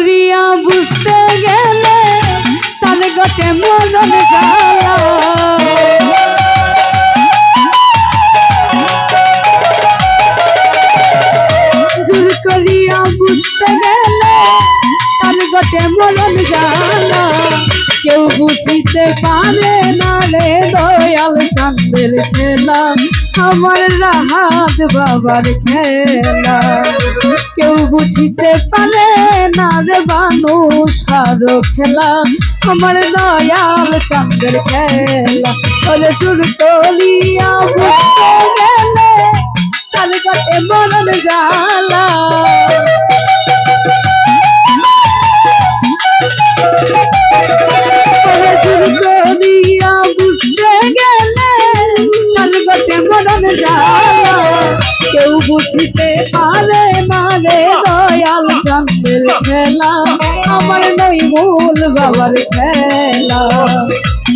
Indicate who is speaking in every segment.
Speaker 1: করিয়া বুঝতে গেলে তার গটে মরণ জ্বালা। জোর করিয়া বুঝতে গেলে তার গটে মরণ জ্বালা। কেউ বুঝিতে পারে না রে দয়াল চাঁদের খেলা, আমার রাহাত বাবার খেলা। কেউ বুঝিতে পারে না রে মানুষ আরো খেলা, আমার দয়াল চাঁদের খেলা। ওরে চুর করিয়া বুঝতে গেলে তার গটে মরণ জ্বালা। করিয়া বুঝতে গেলে তার গটে মরণ জ্বালা। কেউ বুঝিতে পারে না রে দয়াল চাঁদের খেলা, আমার নইমুল বাবার খেলা।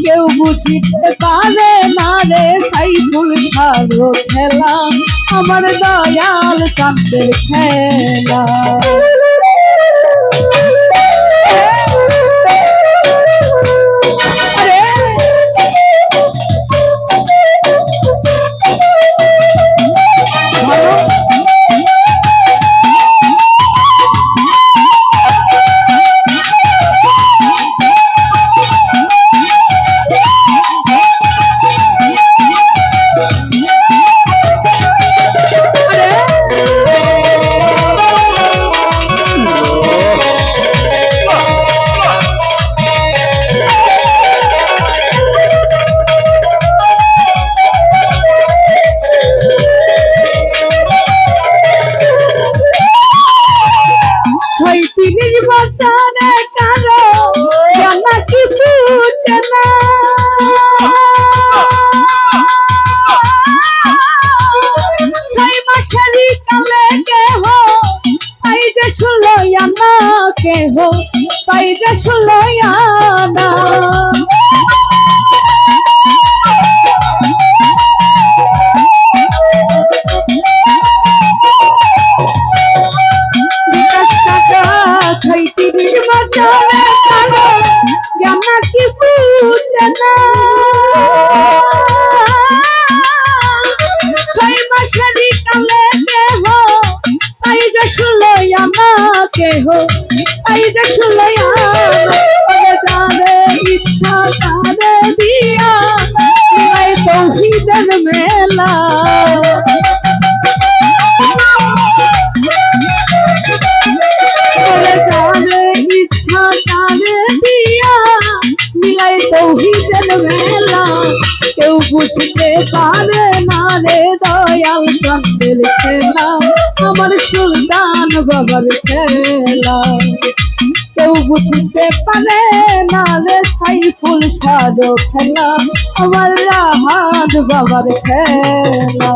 Speaker 1: কেউ বুঝিতে পারে না রে সাইফুল শাহর খেলা, আমার দয়াল চাঁদের খেলা। বছরে কারো জানা কি ফুটে না, 6 মাসেরই কালে কেহ পাইতে 16 আনা, কেহ পাইতে 16 আনা। কেহ আইজে 16 আনা, ইচ্ছা তারে দিয়া মিলাই তৌহিদের মেলা। ইচ্ছা তারে দিয়া মিলাই তৌহিদের মেলা। কেউ বুঝতে পারে না রে দয়াল চাঁদের খেলা, আমার সুলতান বাবার খেলা। কেউ বুঝতে পারে না রে সাইফুল শাহর খেলা, আমার রাহাত বাবার খেলা।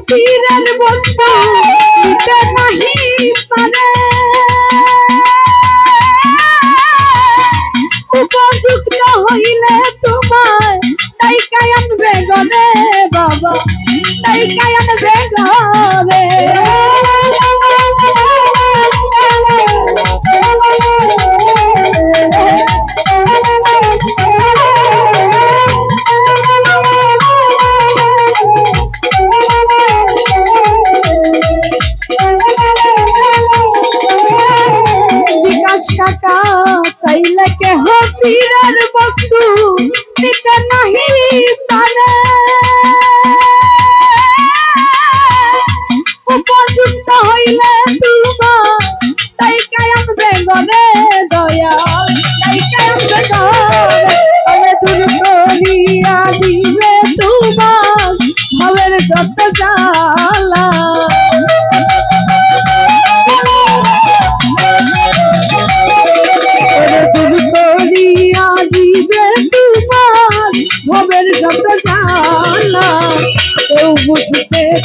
Speaker 1: পীরের বন্ধু নিতে নাহি পারে, উপযুক্ত হইলে তোমায় তাই আনবে গরে বাবা, তাই আনবে গরে। কাকা চাইলে কেহ পীরের বস্তু নিতে নাহি পারে, উপযুক্ত হইলে তোমার তাই আনবে গরে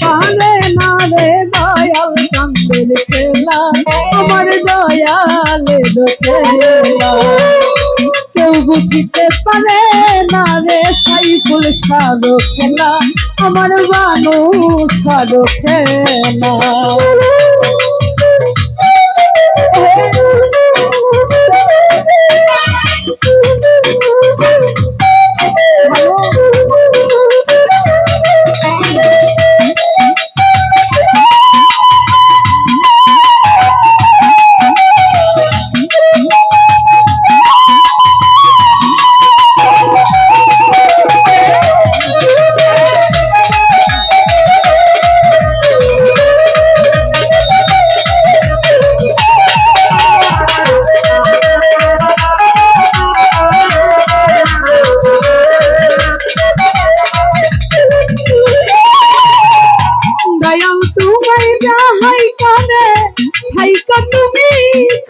Speaker 1: পারে না রে দয়াল চাঁদের খেলা আমার দয়ালের খেলা কেউ বুঝিতে পারে না রে সাইফুল সারো খেলা আমার বানু সারো খেলা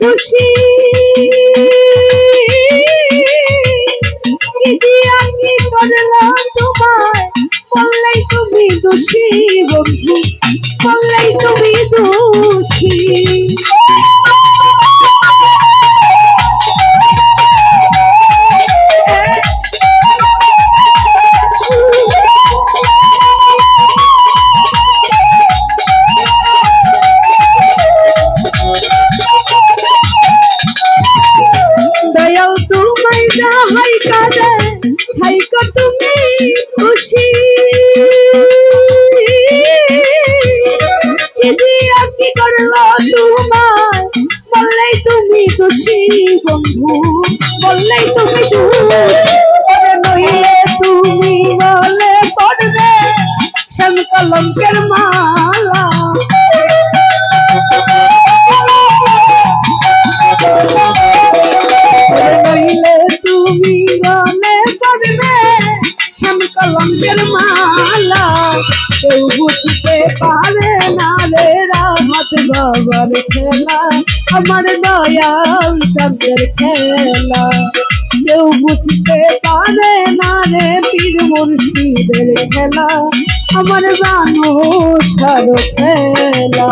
Speaker 1: খুশি আমি করলাম তোমায় বললেই তুমি দোষী বন্ধু বললেই তুমি দোষী তুমি খুশি কি করলো তোমায় বললেই তুমি দোষী বন্ধু বললেই তুমি নইলে তুমি বলে করবে শ্যাম কলঙ্কের মালা নইলে তুমি বলে করবে কলঙ্কের মালা কেউ বুঝতে পারে না রে রাহাত বাবার খেলা আমার দয়াল চাঁদের খেলা কেউ বুঝতে পারে না রে পীর মুর্শিদের খেলা আমার বানু সারো খেলা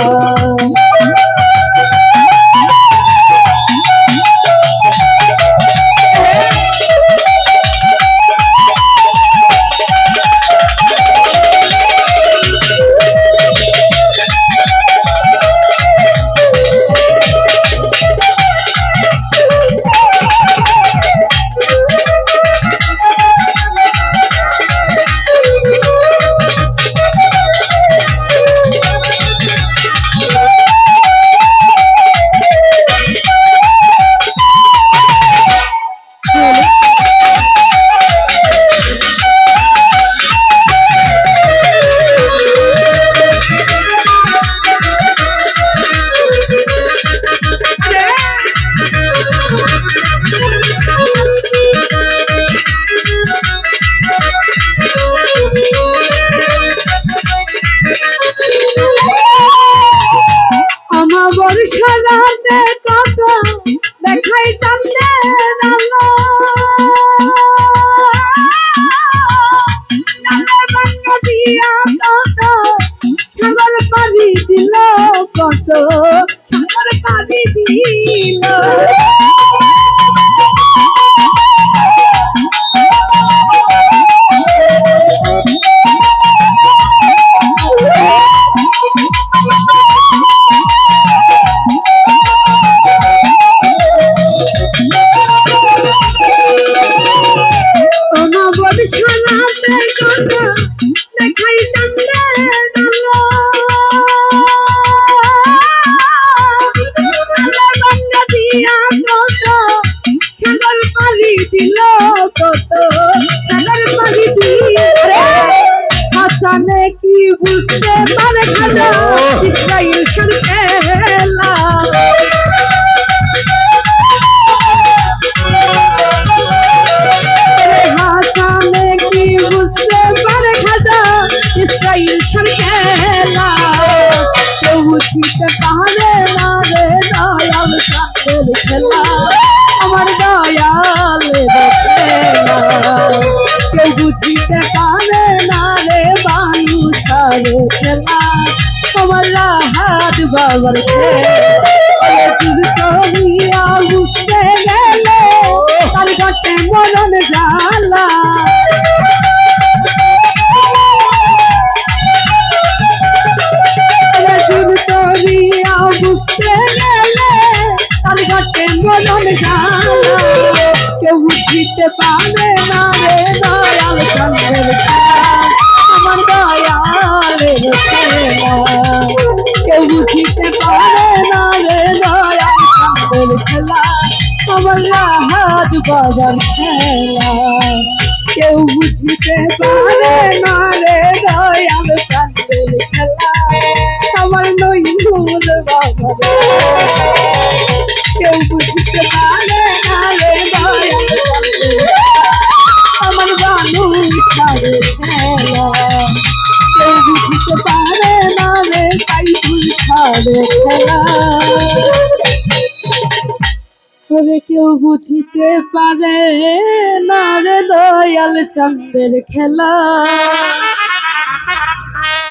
Speaker 1: সারাতে কত দেখাই চাঁদের আলো বাংলা দিয়া কত সাগর পাড়ি দিল কত সাগর পাড়ি দিল দেখাই চাঁদের আলো বাংলা দিয়া কত সাগর পাড়ি দিল কত সাগর পাড়ি দিল হাসানে কি বুঝতে পারে খাজা ইসরাইল সার খেলা ইসরাইল সার খেলা কেউ বুঝতে পারে না রে দয়াল চাঁদের খেলা আমার দয়ালের খেলা কেউ বুঝতে পারে না রে বানু সার সারে খেলা আমার রাহাত বাবার খেলা যুগ করিয়া বুঝতে গেলে তার ঘটে মরণ জ্বালা যুগ করিয়া বুঝতে গেলে তার ঘটে মরণ জ্বালা কেউ বুঝিতে পারে না রে দয়াল চন্দ্রের খেলা আমার দয়ালের খেলা কেউ বুঝিতে পারে না রে দয়াল চন্দ্রের খেলা আমার রাহাত বাবার খেলা কেউ বুঝিতে পারে না রে দয়াল চন্দ্রের খেলা আমার নইমুল বাবার কেউ বুঝিতে পারে না রে দয়াল চন্দ্রের আমার বানু সারে খেলা কেউ বুঝিতে পারে না রে সাইফুল সারে খেলা ওরে কেউ বুঝিতে পারে না রে দয়াল চন্দ্রের খেলা।